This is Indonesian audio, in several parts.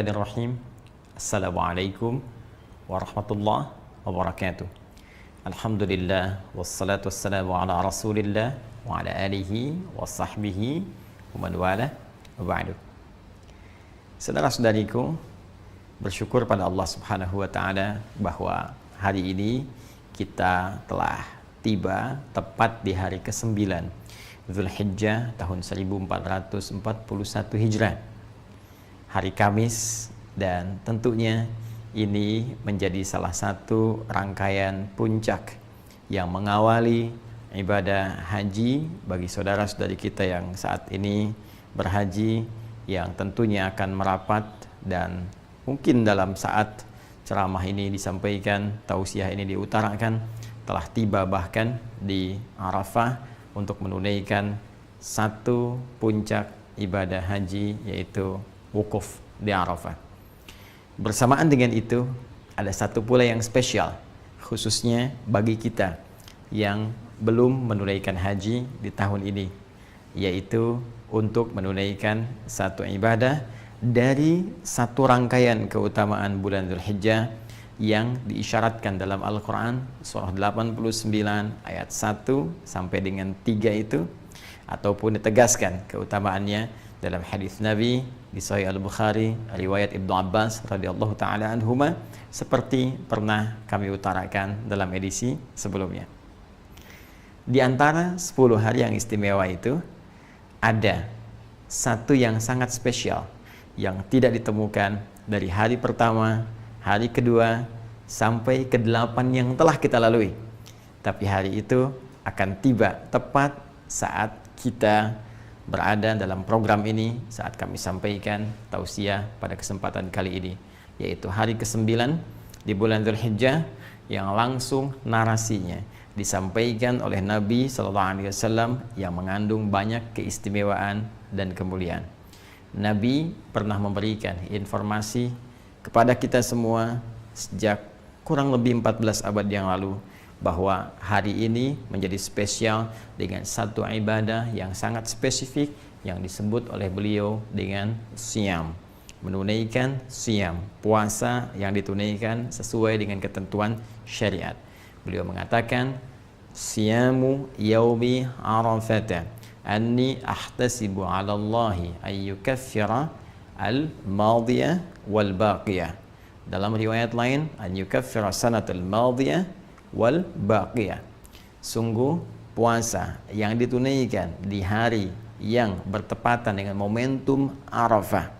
Bismillahirrahmanirrahim. Assalamualaikum warahmatullahi wabarakatuh. Alhamdulillah wassalatu wassalamu ala Rasulillah wa ala alihi wa sahbihi wa man wala wa ba'du. Saudara-saudariku, bersyukur pada Allah Subhanahu wa taala bahwa hari ini kita telah tiba tepat di hari ke-9 Zulhijjah tahun 1441 Hijrah, hari Kamis, dan tentunya ini menjadi salah satu rangkaian puncak yang mengawali ibadah haji bagi saudara-saudari kita yang saat ini berhaji, yang tentunya akan merapat, dan mungkin dalam saat ceramah ini disampaikan, tausiah ini diutarakan, telah tiba bahkan di Arafah untuk menunaikan satu puncak ibadah haji, yaitu wukuf di Arafah. Bersamaan dengan itu, ada satu pula yang spesial, khususnya bagi kita yang belum menunaikan haji di tahun ini, yaitu untuk menunaikan satu ibadah dari satu rangkaian keutamaan bulan Zulhijjah yang diisyaratkan dalam Al-Quran surah 89 ayat 1 sampai dengan 3 itu, ataupun ditegaskan keutamaannya dalam hadis Nabi di Sahih Al-Bukhari riwayat Ibnu Abbas radhiyallahu taala anhuma, seperti pernah kami utarakan dalam edisi sebelumnya. Di antara 10 hari yang istimewa itu, ada satu yang sangat spesial yang tidak ditemukan dari hari pertama, hari kedua, sampai ke-8 yang telah kita lalui. Tapi hari itu akan tiba tepat saat kita berada dalam program ini, saat kami sampaikan tausiah pada kesempatan kali ini, yaitu hari ke-9 di bulan Zulhijjah, yang langsung narasinya disampaikan oleh Nabi SAW yang mengandung banyak keistimewaan dan kemuliaan. Nabi pernah memberikan informasi kepada kita semua sejak kurang lebih 14 abad yang lalu, bahwa hari ini menjadi spesial dengan satu ibadah yang sangat spesifik yang disebut oleh beliau dengan siyam, menunaikan siyam, puasa yang ditunaikan sesuai dengan ketentuan syariat. Beliau mengatakan, siyamu yaumi arafata anni ahtasibu ala Allahi ayyukaffira al-madiyah wal baqiyah. Dalam riwayat lain, an yukaffira sanatul madiyah wal baqiyah. Sungguh puasa yang ditunaikan di hari yang bertepatan dengan momentum Arafah,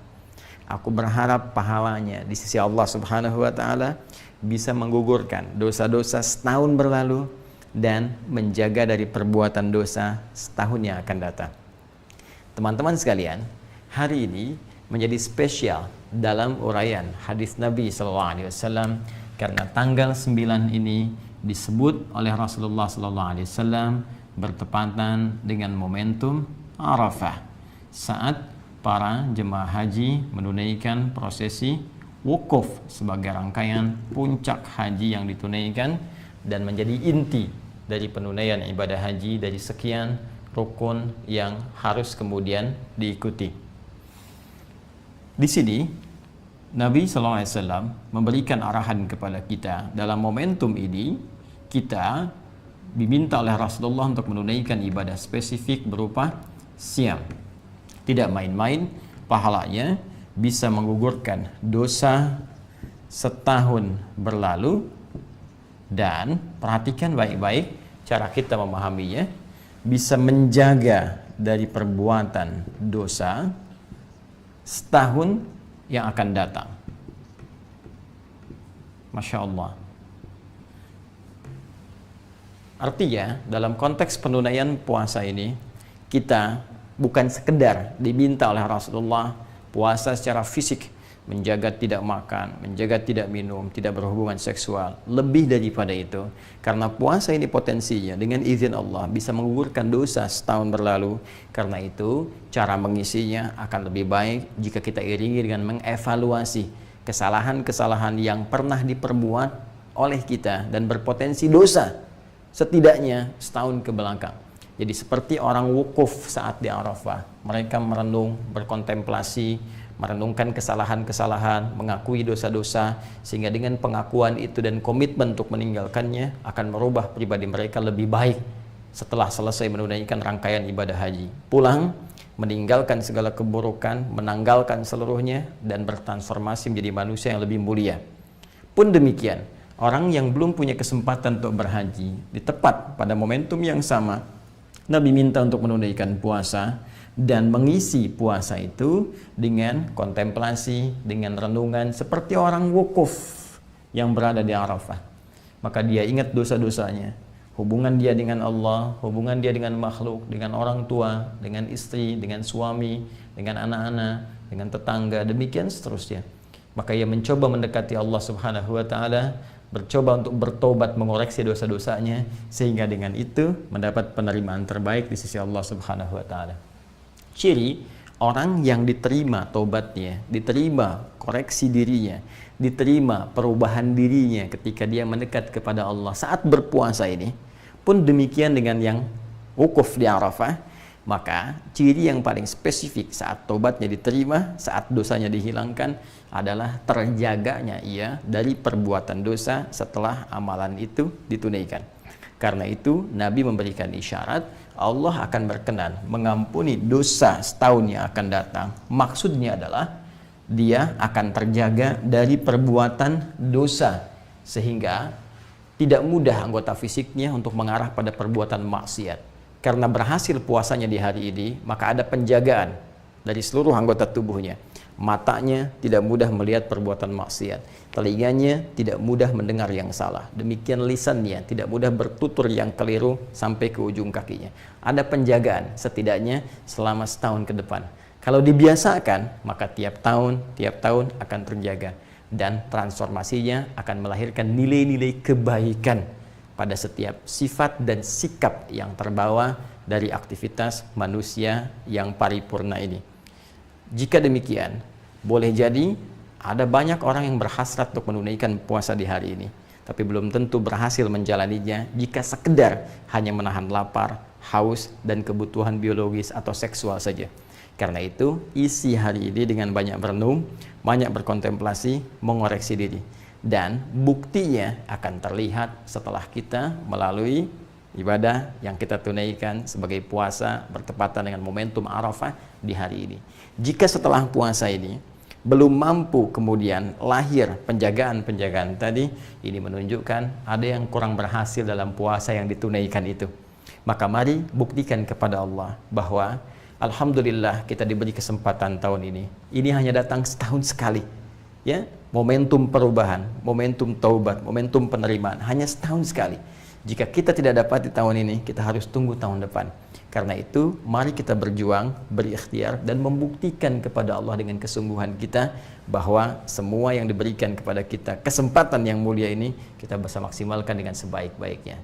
aku berharap pahalanya di sisi Allah Subhanahu wa taala bisa menggugurkan dosa-dosa setahun berlalu dan menjaga dari perbuatan dosa setahun yang akan datang. Teman-teman sekalian, hari ini menjadi spesial dalam uraian hadis Nabi SAW karena tanggal 9 ini disebut oleh Rasulullah SAW bertepatan dengan momentum Arafah, saat para jemaah haji menunaikan prosesi wukuf sebagai rangkaian puncak haji yang ditunaikan dan menjadi inti dari penunaian ibadah haji dari sekian rukun yang harus kemudian diikuti. Di sini Nabi SAW memberikan arahan kepada kita. Dalam momentum ini, kita diminta oleh Rasulullah untuk menunaikan ibadah spesifik berupa siyam. Tidak main-main, pahalanya bisa menggugurkan dosa setahun berlalu, dan perhatikan baik-baik cara kita memahaminya, bisa menjaga dari perbuatan dosa setahun yang akan datang. Masya Allah. Artinya dalam konteks penunaian puasa ini, kita bukan sekedar diminta oleh Rasulullah puasa secara fisik, menjaga tidak makan, menjaga tidak minum, tidak berhubungan seksual. Lebih daripada itu, karena puasa ini potensinya dengan izin Allah bisa menggugurkan dosa setahun berlalu. Karena itu cara mengisinya akan lebih baik jika kita iringi dengan mengevaluasi kesalahan-kesalahan yang pernah diperbuat oleh kita dan berpotensi dosa setidaknya setahun ke belakang. Jadi seperti orang wukuf saat di Arafah, mereka merenung, berkontemplasi, merenungkan kesalahan-kesalahan, mengakui dosa-dosa, sehingga dengan pengakuan itu dan komitmen untuk meninggalkannya akan merubah pribadi mereka lebih baik setelah selesai menunaikan rangkaian ibadah haji. Pulang, meninggalkan segala keburukan, menanggalkan seluruhnya, dan bertransformasi menjadi manusia yang lebih mulia. Pun demikian, orang yang belum punya kesempatan untuk berhaji, di tepat pada momentum yang sama, Nabi minta untuk menunaikan puasa dan mengisi puasa itu dengan kontemplasi, dengan renungan seperti orang wukuf yang berada di Arafah. Maka dia ingat dosa-dosanya, hubungan dia dengan Allah, hubungan dia dengan makhluk, dengan orang tua, dengan istri, dengan suami, dengan anak-anak, dengan tetangga, demikian seterusnya. Maka ia mencoba mendekati Allah Subhanahu wa taala, bercoba untuk bertobat, mengoreksi dosa-dosanya, sehingga dengan itu mendapat penerimaan terbaik di sisi Allah Subhanahu wa taala. Ciri orang yang diterima tobatnya, diterima koreksi dirinya, diterima perubahan dirinya ketika dia mendekat kepada Allah saat berpuasa ini, pun demikian dengan yang wukuf di Arafah, maka ciri yang paling spesifik saat tobatnya diterima, saat dosanya dihilangkan, adalah terjaganya ia dari perbuatan dosa setelah amalan itu ditunaikan. Karena itu Nabi memberikan isyarat Allah akan berkenan mengampuni dosa setahun yang akan datang. Maksudnya adalah dia akan terjaga dari perbuatan dosa, sehingga tidak mudah anggota fisiknya untuk mengarah pada perbuatan maksiat. Karena berhasil puasanya di hari ini, maka ada penjagaan dari seluruh anggota tubuhnya. Matanya tidak mudah melihat perbuatan maksiat, telinganya tidak mudah mendengar yang salah, demikian lisannya tidak mudah bertutur yang keliru sampai ke ujung kakinya. Ada penjagaan setidaknya selama setahun ke depan. Kalau dibiasakan, maka tiap tahun akan terjaga, dan transformasinya akan melahirkan nilai-nilai kebaikan pada setiap sifat dan sikap yang terbawa dari aktivitas manusia yang paripurna ini. Jika demikian, boleh jadi ada banyak orang yang berhasrat untuk menunaikan puasa di hari ini, tapi belum tentu berhasil menjalaninya jika sekedar hanya menahan lapar, haus, dan kebutuhan biologis atau seksual saja. Karena itu, isi hari ini dengan banyak berenung, banyak berkontemplasi, mengoreksi diri. Dan buktinya akan terlihat setelah kita melalui ibadah yang kita tunaikan sebagai puasa bertepatan dengan momentum Arafah di hari ini. Jika setelah puasa ini belum mampu kemudian lahir penjagaan-penjagaan tadi, ini menunjukkan ada yang kurang berhasil dalam puasa yang ditunaikan itu. Maka mari buktikan kepada Allah bahwa alhamdulillah kita diberi kesempatan tahun ini. Ini hanya datang setahun sekali. Ya, momentum perubahan, momentum taubat, momentum penerimaan hanya setahun sekali. Jika kita tidak dapat di tahun ini, kita harus tunggu tahun depan. Karena itu, mari kita berjuang, berikhtiar, dan membuktikan kepada Allah dengan kesungguhan kita bahwa semua yang diberikan kepada kita, kesempatan yang mulia ini, kita bisa maksimalkan dengan sebaik-baiknya.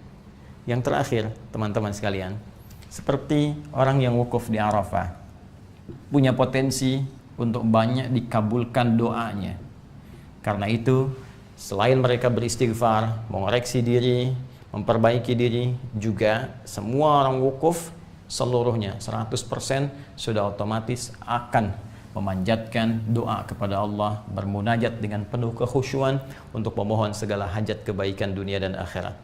Yang terakhir, teman-teman sekalian, seperti orang yang wukuf di Arafah, punya potensi untuk banyak dikabulkan doanya. Karena itu, selain mereka beristighfar, mengoreksi diri, memperbaiki diri, juga semua orang wukuf seluruhnya 100% sudah otomatis akan memanjatkan doa kepada Allah, bermunajat dengan penuh kekhusyuan untuk memohon segala hajat kebaikan dunia dan akhirat.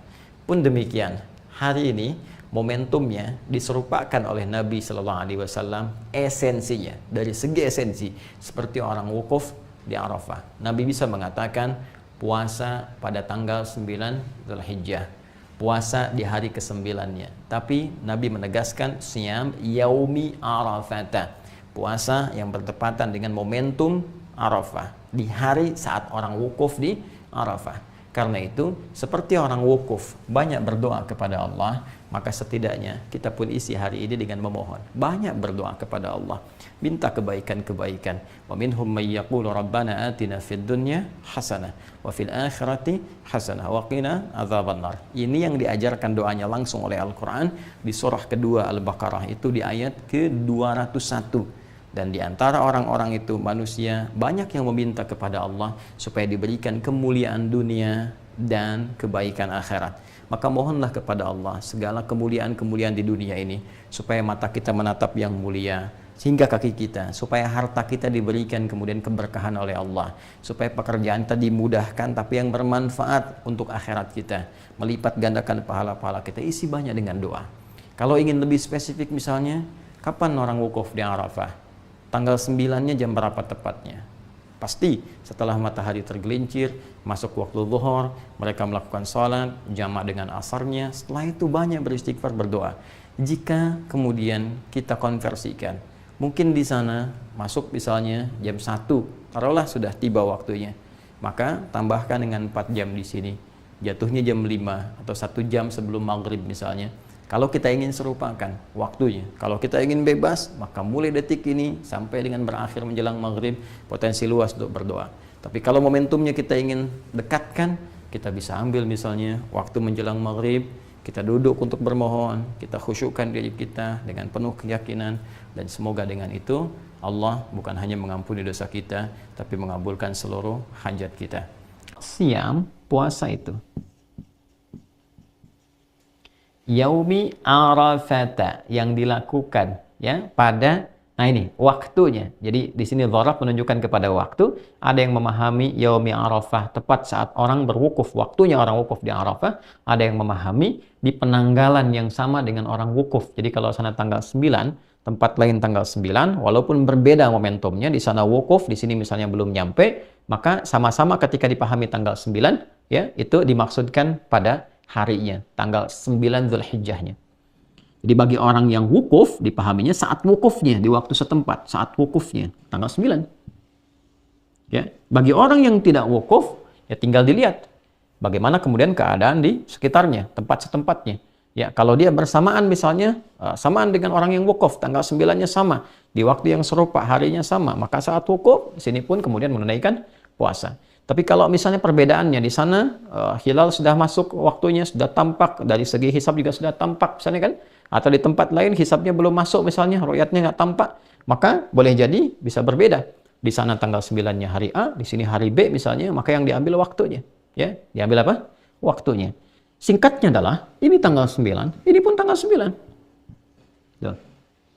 Pun demikian, hari ini momentumnya diserupakan oleh Nabi Sallallahu Alaihi Wasallam, esensinya dari segi esensi seperti orang wukuf di Arafah. Nabi bisa mengatakan puasa pada tanggal 9 Dzulhijjah, puasa di hari ke-9-nya. Tapi Nabi menegaskan siyam yaumi Arafata, puasa yang bertepatan dengan momentum Arafah, di hari saat orang wukuf di Arafah. Karena itu, seperti orang wukuf banyak berdoa kepada Allah, maka setidaknya kita pun isi hari ini dengan memohon, banyak berdoa kepada Allah, minta kebaikan-kebaikan. Wa minhum may yaqulu rabbana atina fid dunya hasanah wa fil akhirati hasanah wa qina adzabannar. Ini yang diajarkan doanya langsung oleh Al-Qur'an di surah kedua Al-Baqarah, itu di ayat ke-201. Dan di antara orang-orang itu manusia banyak yang meminta kepada Allah supaya diberikan kemuliaan dunia dan kebaikan akhirat. Maka mohonlah kepada Allah segala kemuliaan-kemuliaan di dunia ini, supaya mata kita menatap yang mulia, sehingga kaki kita, supaya harta kita diberikan kemudian keberkahan oleh Allah, supaya pekerjaan kita dimudahkan tapi yang bermanfaat untuk akhirat kita, melipat gandakan pahala-pahala kita. Isi banyak dengan doa. Kalau ingin lebih spesifik misalnya, kapan orang wukuf di Arafah? Tanggal 9-nya jam berapa tepatnya? Pasti setelah matahari tergelincir, masuk waktu zuhur, mereka melakukan sholat, jamak dengan asarnya. Setelah itu banyak beristighfar, berdoa. Jika kemudian kita konversikan, mungkin di sana masuk misalnya jam 1, taruhlah sudah tiba waktunya, maka tambahkan dengan 4 jam di sini, jatuhnya jam 5 atau 1 jam sebelum maghrib misalnya. Kalau kita ingin serupakan waktunya, kalau kita ingin bebas, maka mulai detik ini sampai dengan berakhir menjelang maghrib, potensi luas untuk berdoa. Tapi kalau momentumnya kita ingin dekatkan, kita bisa ambil misalnya waktu menjelang maghrib, kita duduk untuk bermohon, kita khusyukkan diri kita dengan penuh keyakinan, dan semoga dengan itu Allah bukan hanya mengampuni dosa kita, tapi mengabulkan seluruh hajat kita. Siam, puasa itu Yaumi Arafata, yang dilakukan ya pada, nah ini waktunya. Jadi di sini dzaraf menunjukkan kepada waktu. Ada yang memahami Yaumi Arafah tepat saat orang berwukuf, waktunya orang wukuf di Arafah. Ada yang memahami di penanggalan yang sama dengan orang wukuf. Jadi kalau sana tanggal 9, tempat lain tanggal 9, walaupun berbeda momentumnya, di sana wukuf, di sini misalnya belum nyampe, maka sama-sama ketika dipahami tanggal 9, ya, itu dimaksudkan pada harinya, tanggal 9 Dzulhijjahnya. Jadi bagi orang yang wukuf, dipahaminya saat wukufnya, di waktu setempat, saat wukufnya, tanggal 9. Ya, bagi orang yang tidak wukuf, ya tinggal dilihat bagaimana kemudian keadaan di sekitarnya, tempat setempatnya. Ya, kalau dia bersamaan misalnya, samaan dengan orang yang wukuf, tanggal 9-nya sama, di waktu yang serupa, harinya sama, maka saat wukuf, sini pun kemudian menunaikan puasa. Tapi kalau misalnya perbedaannya di sana, hilal sudah masuk waktunya, sudah tampak, dari segi hisab juga sudah tampak misalnya kan, atau di tempat lain hisabnya belum masuk misalnya, ru'yatnya nggak tampak, maka boleh jadi bisa berbeda. Di sana tanggal 9-nya hari A, di sini hari B misalnya, maka yang diambil waktunya. Ya, diambil apa? Waktunya. Singkatnya adalah, ini tanggal 9, ini pun tanggal 9. Tuh.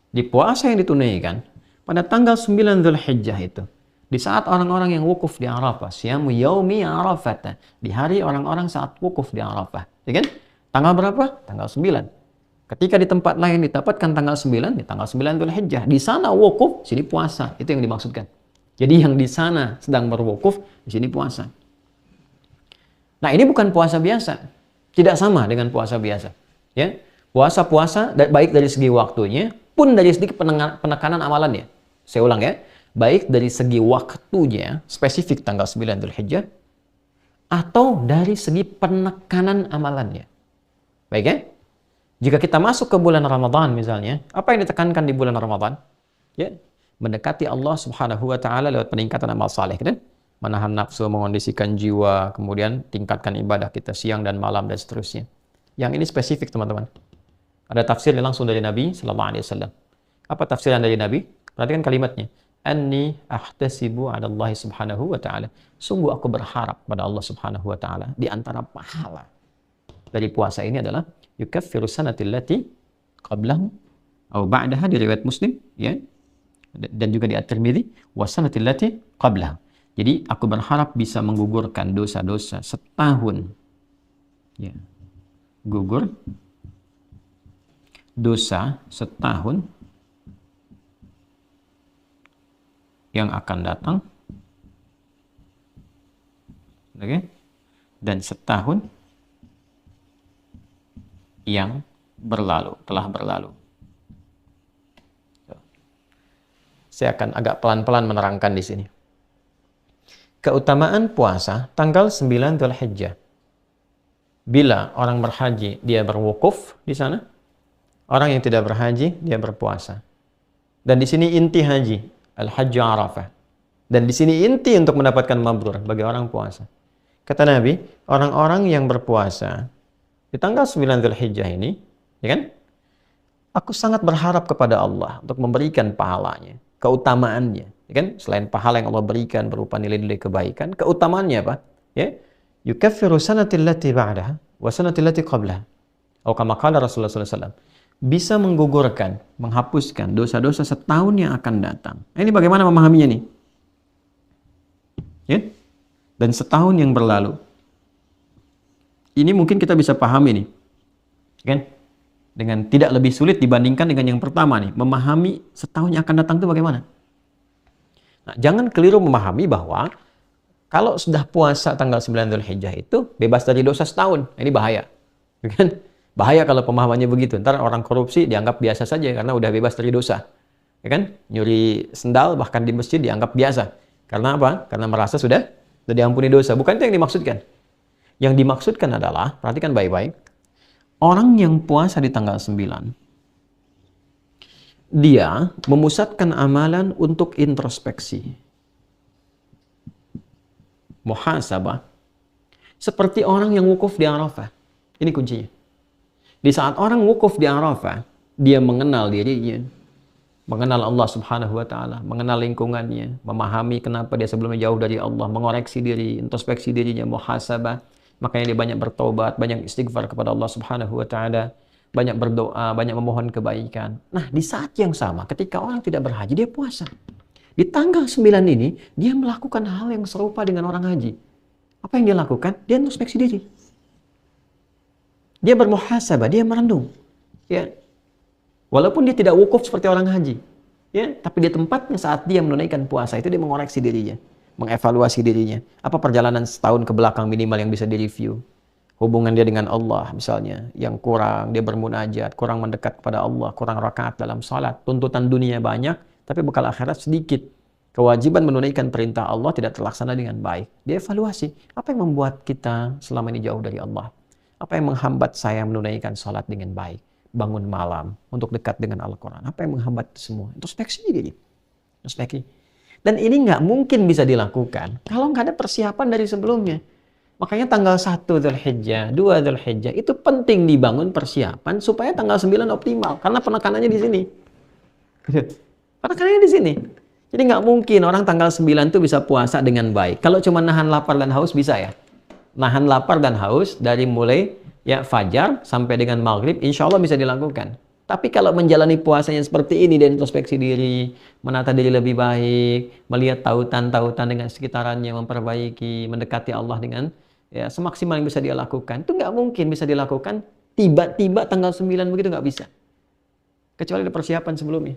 Di puasa yang ditunaikan, pada tanggal 9 Dzulhijjah itu, di saat orang-orang yang wukuf di Arafah, siyamu yaumi Arafah, di hari orang-orang saat wukuf di Arafah. Ya kan? Tanggal berapa? Tanggal 9. Ketika di tempat lain didapatkan tanggal 9, di tanggal 9 Dzulhijjah, di sana wukuf, sini puasa. Itu yang dimaksudkan. Jadi yang di sana sedang berwukuf, di sini puasa. Nah, ini bukan puasa biasa. Tidak sama dengan puasa biasa. Ya, puasa-puasa baik dari segi waktunya, pun dari segi penekanan amalannya. Saya ulang ya. Baik dari segi waktunya, spesifik tanggal 9 Dzulhijjah, atau dari segi penekanan amalannya. Baik ya? Jika kita masuk ke bulan Ramadan misalnya, apa yang ditekankan di bulan Ramadan? Ya, mendekati Allah Subhanahu wa taala lewat peningkatan amal saleh, kan? Menahan nafsu, mengondisikan jiwa, kemudian tingkatkan ibadah kita siang dan malam dan seterusnya. Yang ini spesifik, teman-teman. Ada tafsirnya langsung dari Nabi sallallahu alaihi wasallam. Apa tafsiran dari Nabi? Perhatikan kalimatnya. Anni ahtasibu 'ala Allah Subhanahu wa taala. Sungguh aku berharap pada Allah Subhanahu wa taala, di antara pahala dari puasa ini adalah yukaffiru sanatil lati qablahu atau ba'daha, di riwayat Muslim ya. Dan juga di At-Tirmidzi, wa sanatil lati qablaha. Jadi aku berharap bisa menggugurkan dosa-dosa setahun. Ya. Gugur dosa setahun yang akan datang, oke, dan setahun yang telah berlalu. Saya akan agak pelan-pelan menerangkan di sini. Keutamaan puasa tanggal 9 Dzulhijjah. Bila orang berhaji, dia berwukuf di sana. Orang yang tidak berhaji, dia berpuasa. Dan di sini inti haji, Al-Hajju Arafah. Dan di sini inti untuk mendapatkan mabrur bagi orang puasa. Kata Nabi, orang-orang yang berpuasa di tanggal 9 Dzulhijjah ini, ya kan? Aku sangat berharap kepada Allah untuk memberikan pahalanya, keutamaannya, ya kan? Selain pahala yang Allah berikan berupa nilai-nilai kebaikan, keutamaannya apa? Ya, yukaffiru sanatil lati ba'daha wa sanatil lati qablaha. Atau kama qala Rasulullah sallallahu alaihi wasallam, bisa menggugurkan, menghapuskan dosa-dosa setahun yang akan datang. Nah, ini bagaimana memahaminya nih? Ya? Dan setahun yang berlalu. Ini mungkin kita bisa pahami nih. Kan? Dengan tidak lebih sulit dibandingkan dengan yang pertama nih. Memahami setahun yang akan datang itu bagaimana? Nah, jangan keliru memahami bahwa kalau sudah puasa tanggal 9 Dzulhijjah itu bebas dari dosa setahun. Ini bahaya. Kan? Bahaya kalau pemahamannya begitu. Ntar orang korupsi dianggap biasa saja karena udah bebas dari dosa. Ya kan? Nyuri sendal bahkan di masjid dianggap biasa. Karena apa? Karena merasa sudah diampuni dosa. Bukan itu yang dimaksudkan. Yang dimaksudkan adalah, perhatikan baik-baik, orang yang puasa di tanggal 9, dia memusatkan amalan untuk introspeksi. Muhasabah. Seperti orang yang wukuf di Arafah. Ini kuncinya. Di saat orang wukuf di Arafah, dia mengenal dirinya, mengenal Allah Subhanahu wa taala, mengenal lingkungannya, memahami kenapa dia sebelumnya jauh dari Allah, mengoreksi diri, introspeksi dirinya, muhasabah. Makanya dia banyak bertobat, banyak istighfar kepada Allah Subhanahu wa taala, banyak berdoa, banyak memohon kebaikan. Nah, di saat yang sama ketika orang tidak berhaji, dia puasa. Di tanggal 9 ini, dia melakukan hal yang serupa dengan orang haji. Apa yang dia lakukan? Dia introspeksi diri. Dia bermuhasabah, dia merenung. Ya. Walaupun dia tidak wukuf seperti orang haji. Ya, tapi di tempatnya saat dia menunaikan puasa itu dia mengoreksi dirinya, mengevaluasi dirinya. Apa perjalanan setahun ke belakang minimal yang bisa direview? Hubungan dia dengan Allah misalnya yang kurang, dia bermunajat, kurang mendekat kepada Allah, kurang rakaat dalam salat, tuntutan dunia banyak, tapi bekal akhirat sedikit. Kewajiban menunaikan perintah Allah tidak terlaksana dengan baik. Dia evaluasi, apa yang membuat kita selama ini jauh dari Allah? Apa yang menghambat saya menunaikan salat dengan baik? Bangun malam untuk dekat dengan Al-Quran. Apa yang menghambat itu semua? Introspeksi diri. Introspeksi. Dan ini nggak mungkin bisa dilakukan kalau nggak ada persiapan dari sebelumnya. Makanya tanggal 1 Dzulhijjah, 2 Dzulhijjah itu penting dibangun persiapan supaya tanggal 9 optimal. Karena penekanannya di sini. Penekanannya di sini. Jadi nggak mungkin orang tanggal 9 itu bisa puasa dengan baik. Kalau cuma nahan lapar dan haus bisa ya. Nahan lapar dan haus dari mulai ya fajar sampai dengan maghrib, insya Allah bisa dilakukan. Tapi kalau menjalani puasanya seperti ini dan introspeksi diri, menata diri lebih baik, melihat tautan-tautan dengan sekitarannya, memperbaiki, mendekati Allah dengan ya semaksimal yang bisa dia lakukan, itu nggak mungkin bisa dilakukan tiba-tiba tanggal 9 begitu, nggak bisa. Kecuali ada persiapan sebelumnya.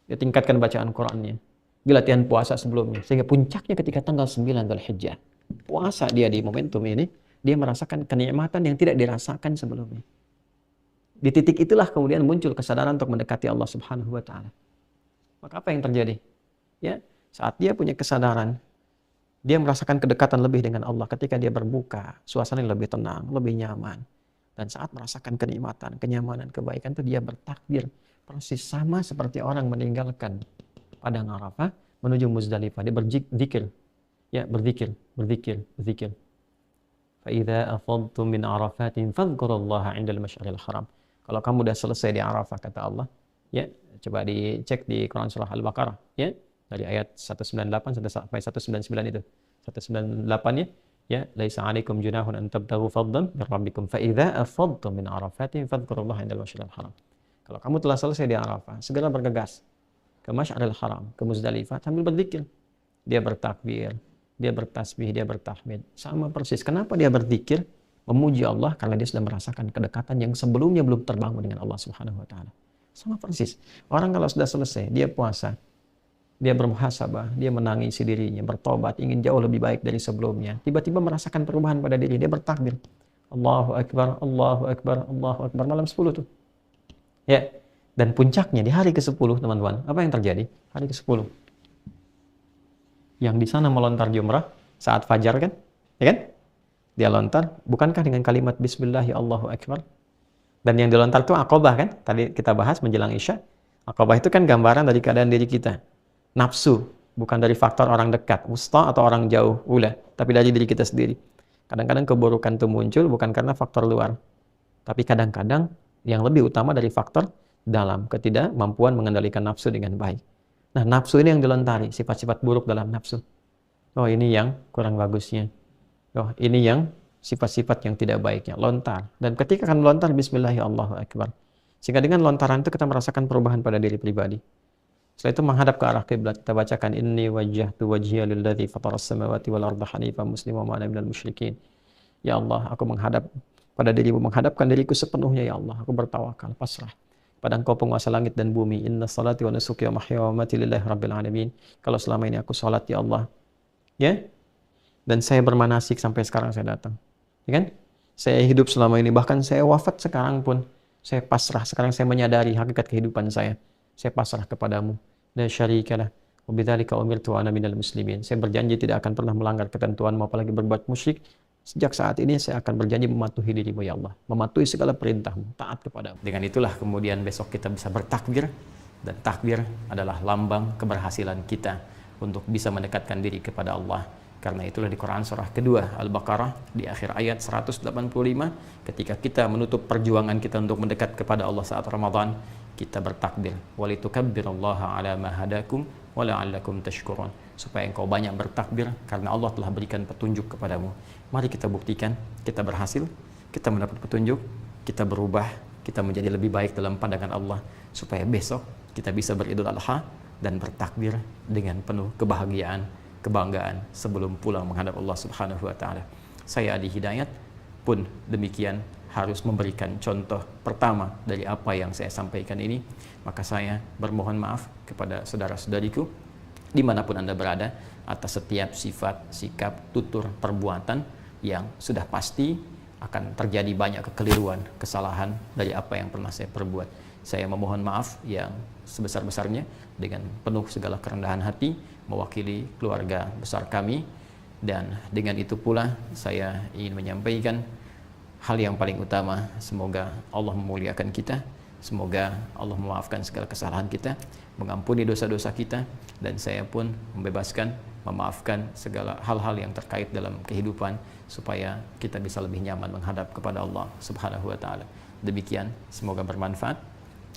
Dia tingkatkan bacaan Qur'annya, dia latihan puasa sebelumnya, sehingga puncaknya ketika tanggal 9 Dzulhijjah, puasa dia di momentum ini, dia merasakan kenikmatan yang tidak dirasakan sebelumnya. Di titik itulah kemudian muncul kesadaran untuk mendekati Allah Subhanahu wa taala. Maka apa yang terjadi? Ya, saat dia punya kesadaran, dia merasakan kedekatan lebih dengan Allah ketika dia berbuka, suasana lebih tenang, lebih nyaman. Dan saat merasakan kenikmatan, kenyamanan, kebaikan itu dia bertakbir persis sama seperti orang meninggalkan padang Arafah menuju Muzdalifah. Dia berzikir. Ya, berzikir. فَإِذَا أَفَضْتُم مِّنْ عَرَفَاتٍ فَاذْكُرُوا اللَّهَ عِندَ الْمَشْعَرِ الْحَرَامِ. Kalau kamu sudah selesai di Arafah, kata Allah, ya, coba dicek di Quran surah Al-Baqarah, ya, dari ayat 198 sampai 199 itu. 198-nya, ya, laisa 'alaikum junahun an tabtaghu fadlan min rabbikum fa idza afadtum min arafatin fadhkurullaha 'indal masy'aril haram. Kalau kamu telah selesai di Arafah, segera bergegas ke Masy'aril Haram, ke Muzdalifah sambil berzikir. Dia bertakbir, dia bertasbih, dia bertahmid. Sama persis. Kenapa dia berzikir? Memuji Allah karena dia sudah merasakan kedekatan yang sebelumnya belum terbangun dengan Allah Subhanahu wa taala. Sama persis. Orang kalau sudah selesai, dia puasa, dia bermuhasabah, dia menangisi dirinya, bertobat, ingin jauh lebih baik dari sebelumnya. Tiba-tiba merasakan perubahan pada diri, dia bertakbir. Allahu Akbar, Allahu Akbar, Allahu Akbar. Malam 10 tuh. Ya. Dan puncaknya di hari ke-10, teman-teman. Apa yang terjadi? Hari ke-10. Yang di sana melontar jumrah saat fajar kan? Ya kan? Dia lontar, bukankah dengan kalimat Bismillah ya Allahu Akbar? Dan yang dilontar itu Aqabah kan? Tadi kita bahas menjelang Isya. Aqabah itu kan gambaran dari keadaan diri kita. Nafsu, bukan dari faktor orang dekat, wusta atau orang jauh, ulah, tapi dari diri kita sendiri. Kadang-kadang keburukan itu muncul bukan karena faktor luar, tapi kadang-kadang yang lebih utama dari faktor dalam, ketidakmampuan mengendalikan nafsu dengan baik. Nah, nafsu ini yang dilontari, sifat-sifat buruk dalam nafsu. Oh, ini yang kurang bagusnya. Oh, ini yang sifat-sifat yang tidak baiknya, lontar. Dan ketika akan melontar, Bismillahirrahmanirrahim, Sehingga dengan lontaran itu kita merasakan perubahan pada diri pribadi. Setelah itu menghadap ke arah kiblat, kita bacakan inni wajjahtu wajhiya lilladzi fataras samawati wal arda hanifan musliman wa ana minal musyrikin. Ya Allah, aku menghadap pada dirimu, menghadapkan diriku sepenuhnya ya Allah. Aku bertawakal, pasrah pada Engkau penguasa langit dan bumi. Inna salati wa nusuki wa mahya wa mamati lillahi rabbil alamin. Kalau selama ini aku salat ya Allah, ya, dan saya bermanasik sampai sekarang saya datang, ya kan? Saya hidup selama ini, bahkan saya wafat sekarang pun saya pasrah. Sekarang saya menyadari hakikat kehidupan saya pasrah kepadamu. La syarikalah wa bidzalika umirtu wa ana minal muslimin. Saya berjanji tidak akan pernah melanggar ketentuanmu, apalagi berbuat musyrik. Sejak saat ini saya akan berjanji mematuhi dirimu ya Allah, mematuhi segala perintahmu, taat kepadamu. Dengan itulah kemudian besok kita bisa bertakbir, dan takbir adalah lambang keberhasilan kita untuk bisa mendekatkan diri kepada Allah. Karena itulah di Quran surah kedua Al-Baqarah di akhir ayat 185, ketika kita menutup perjuangan kita untuk mendekat kepada Allah saat Ramadan, kita bertakbir, walitukabbirullaha ala ma hadakum wa la'allakum tashkurun, supaya engkau banyak bertakbir karena Allah telah berikan petunjuk kepadamu. Mari kita buktikan, kita berhasil, kita mendapat petunjuk, kita berubah, kita menjadi lebih baik dalam pandangan Allah, supaya besok kita bisa beridul adha dan bertakbir dengan penuh kebahagiaan, kebanggaan sebelum pulang menghadap Allah Subhanahu wa taala. Saya Adi Hidayat pun demikian harus memberikan contoh pertama dari apa yang saya sampaikan ini. Maka saya bermohon maaf kepada saudara-saudariku dimanapun Anda berada atas setiap sifat, sikap, tutur, perbuatan yang sudah pasti akan terjadi banyak kekeliruan, kesalahan dari apa yang pernah saya perbuat. Saya memohon maaf yang sebesar-besarnya dengan penuh segala kerendahan hati mewakili keluarga besar kami, dan dengan itu pula saya ingin menyampaikan hal yang paling utama, semoga Allah memuliakan kita, semoga Allah memaafkan segala kesalahan kita, mengampuni dosa-dosa kita, dan saya pun membebaskan, memaafkan segala hal-hal yang terkait dalam kehidupan, supaya kita bisa lebih nyaman menghadap kepada Allah Subhanahu wa taala. Demikian, semoga bermanfaat.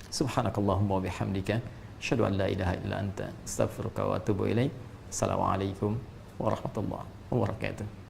Subhanakallahumma wa bihamdika, asyhadu an la ilaha illa anta, astaghfiruka wa atubu ilaik. Assalamualaikum warahmatullahi wabarakatuh.